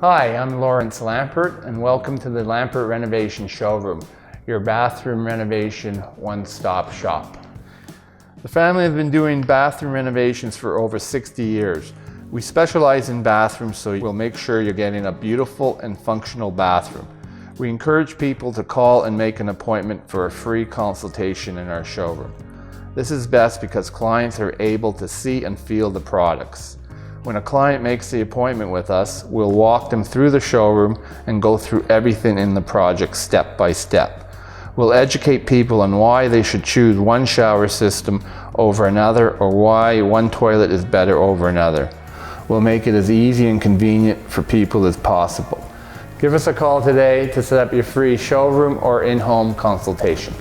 Hi, I'm Lawrence Lampert and welcome to the Lampert Renovations showroom, your bathroom renovation one-stop shop. The family has been doing bathroom renovations for over 60 years. We specialize in bathrooms, so we'll make sure you're getting a beautiful and functional bathroom. We encourage people to call and make an appointment for a free consultation in our showroom. This is best because clients are able to see and feel the products. When a client makes the appointment with us, we'll walk them through the showroom and go through everything in the project step by step. We'll educate people on why they should choose one shower system over another, or why one toilet is better over another. We'll make it as easy and convenient for people as possible. Give us a call today to set up your free showroom or in-home consultation.